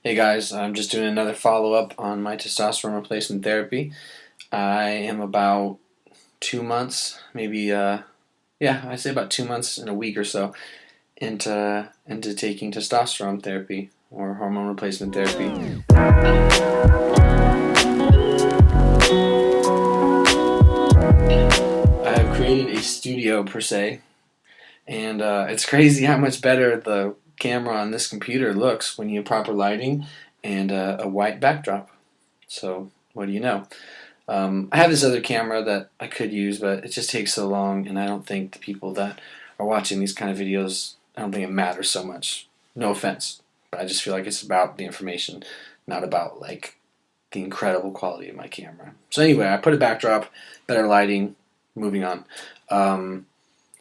Hey guys, I'm just doing another follow-up on my testosterone replacement therapy. I am about 2 months, maybe yeah, I'd say about 2 months in a week or so into taking testosterone therapy or hormone replacement therapy. I have created a studio per se, and it's crazy how much better the camera on this computer looks when you have proper lighting and a white backdrop. So what do you know? I have this other camera that I could use, but it just takes so long, and I don't think the people that are watching these kind of videos, I don't think it matters so much. No offense, but I just feel like it's about the information, not about like the incredible quality of my camera. So anyway, I put a backdrop, better lighting, moving on.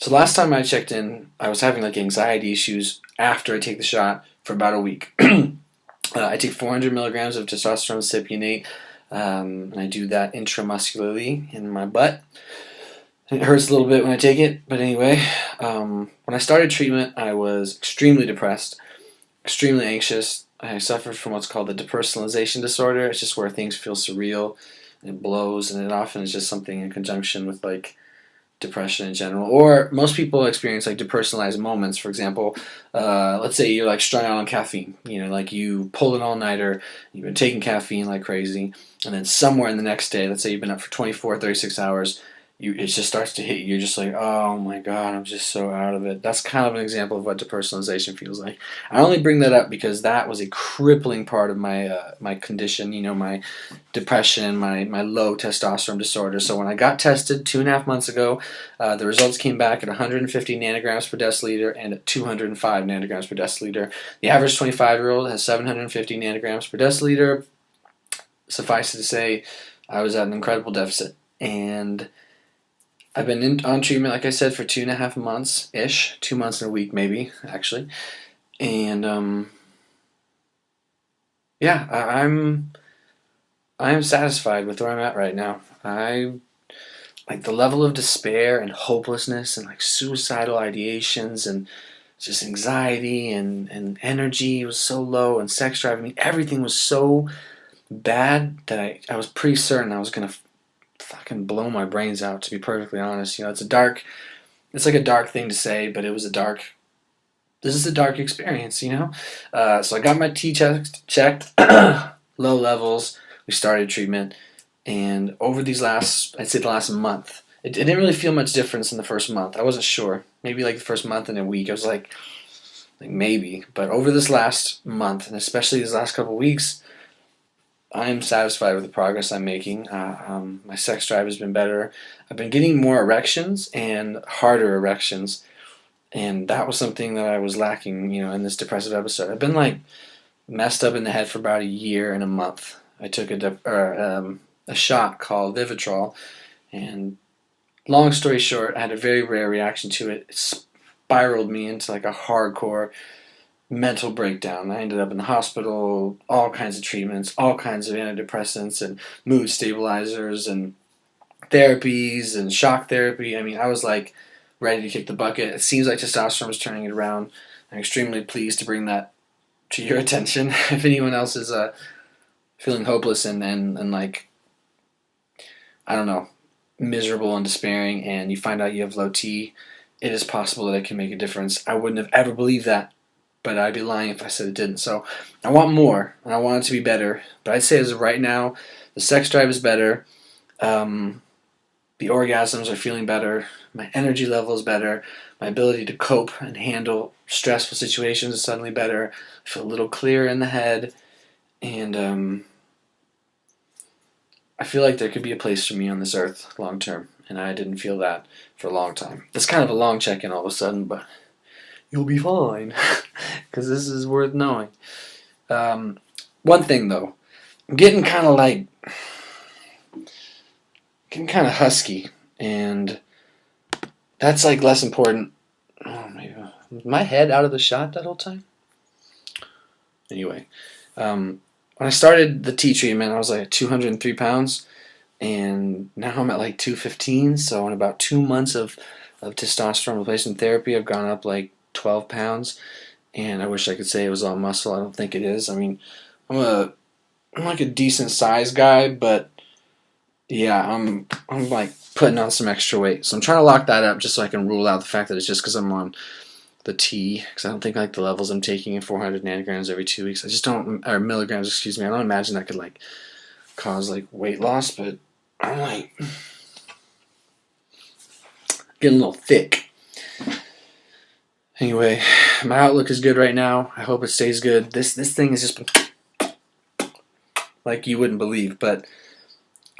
So last time I checked in, I was having like anxiety issues after I take the shot for about a week. I take 400 milligrams of testosterone cypionate, and I do that intramuscularly in my butt. It hurts a little bit when I take it, but anyway, when I started treatment, I was extremely depressed, extremely anxious. I suffered from what's called the depersonalization disorder. It's just where things feel surreal, and it blows, and it often is just something in conjunction with like depression in general. Or most people experience like depersonalized moments. For example, let's say you're like strung out on caffeine. You know, like you pulled an all-nighter, you've been taking caffeine like crazy, and then somewhere in the next day, let's say you've been up for 24, 36 hours, it just starts to hit you. You're just like, oh my god, I'm just so out of it. That's kind of an example of what depersonalization feels like. I only bring that up because that was a crippling part of my condition. You know, my depression, my low testosterone disorder. So when I got tested 2.5 months ago, the results came back at 150 nanograms per deciliter and at 205 nanograms per deciliter. The average 25-year-old has 750 nanograms per deciliter. Suffice it to say, I was at an incredible deficit. And I've been on treatment, like I said, for 2.5 months-ish. 2 months and a week, maybe, actually. And yeah, I'm satisfied with where I'm at right now. I like the level of despair and hopelessness and like suicidal ideations and just anxiety and energy was so low, and sex drive. I mean, everything was so bad that I was pretty certain I was gonna fucking blow my brains out, to be perfectly honest. You know, it's like a dark thing to say, but this is a dark experience, you know? So I got my T checked, low levels. We started treatment, and over I'd say the last month, it didn't really feel much difference in the first month. I wasn't sure. Maybe like the first month and a week, I was like maybe. But over this last month, and especially these last couple of weeks, I'm satisfied with the progress I'm making. My sex drive has been better. I've been getting more erections and harder erections, and that was something that I was lacking, you know, in this depressive episode. I've been like messed up in the head for about a year and a month. I took a shot called Vivitrol, and long story short, I had a very rare reaction to it. It spiraled me into like a hardcore mental breakdown. I ended up in the hospital, all kinds of treatments, all kinds of antidepressants and mood stabilizers and therapies and shock therapy. I mean, I was like ready to kick the bucket. It seems like testosterone is turning it around. I'm extremely pleased to bring that to your attention. If anyone else is feeling hopeless and like, I don't know, miserable and despairing, and you find out you have low T, it is possible that it can make a difference. I wouldn't have ever believed that, but I'd be lying if I said it didn't. So I want more, and I want it to be better. But I'd say as of right now, the sex drive is better. The orgasms are feeling better. My energy level is better. My ability to cope and handle stressful situations is suddenly better. I feel a little clearer in the head, and I feel like there could be a place for me on this earth long term, and I didn't feel that for a long time. It's kind of a long check-in all of a sudden, but you'll be fine, because this is worth knowing. One thing though, I'm getting kind of husky, and that's like less important. Oh, maybe was my head out of the shot that whole time. Anyway, when I started the T treatment, I was like 203 pounds, and now I'm at like 215. So in about 2 months of testosterone replacement therapy, I've gone up like 12 pounds, and I wish I could say it was all muscle. I don't think it is. I mean, I'm like a decent sized guy, but yeah, I'm like putting on some extra weight. So I'm trying to lock that up just so I can rule out the fact that it's just because I'm on the T, because I don't think like the levels I'm taking in 400 nanograms every 2 weeks. I just don't, or milligrams, excuse me. I don't imagine that could like cause like weight loss, but I'm like getting a little thick. Anyway, my outlook is good right now. I hope it stays good. This thing has just been like you wouldn't believe, but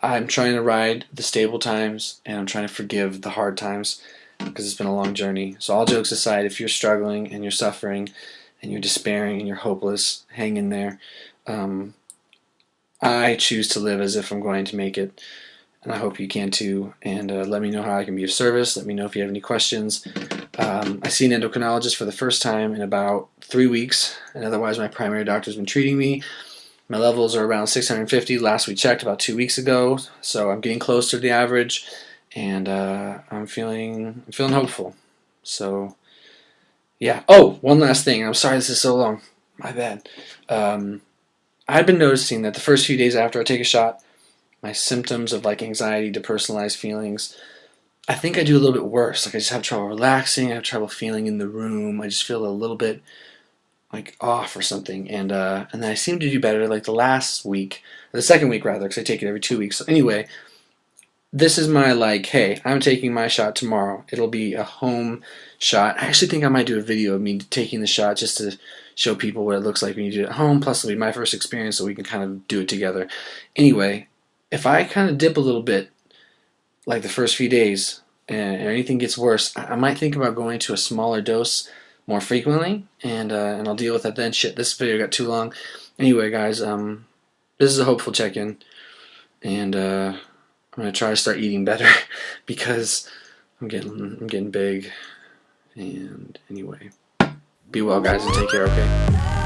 I'm trying to ride the stable times and I'm trying to forgive the hard times because it's been a long journey. So all jokes aside, if you're struggling and you're suffering and you're despairing and you're hopeless, hang in there. I choose to live as if I'm going to make it, and I hope you can too. And let me know how I can be of service. Let me know if you have any questions. I see an endocrinologist for the first time in about 3 weeks, and otherwise my primary doctor's been treating me. My levels are around 650 last we checked about 2 weeks ago, so I'm getting close to the average, and I'm feeling hopeful. So yeah. Oh, one last thing. I'm sorry this is so long. My bad. I've been noticing that the first few days after I take a shot, my symptoms of like anxiety, depersonalized feelings, I think I do a little bit worse. Like I just have trouble relaxing. I have trouble feeling in the room. I just feel a little bit like off or something. And then I seem to do better like the last week, or the second week rather, because I take it every 2 weeks. So anyway, this is my like, hey, I'm taking my shot tomorrow. It'll be a home shot. I actually think I might do a video of me taking the shot just to show people what it looks like when you do it at home. Plus, it'll be my first experience, so we can kind of do it together. Anyway, if I kind of dip a little bit, like the first few days, and anything gets worse, I might think about going to a smaller dose more frequently, and I'll deal with that then. Shit, this video got too long. Anyway, guys, this is a hopeful check-in, and I'm gonna try to start eating better because I'm getting big. And anyway, be well, guys, and take care. Okay.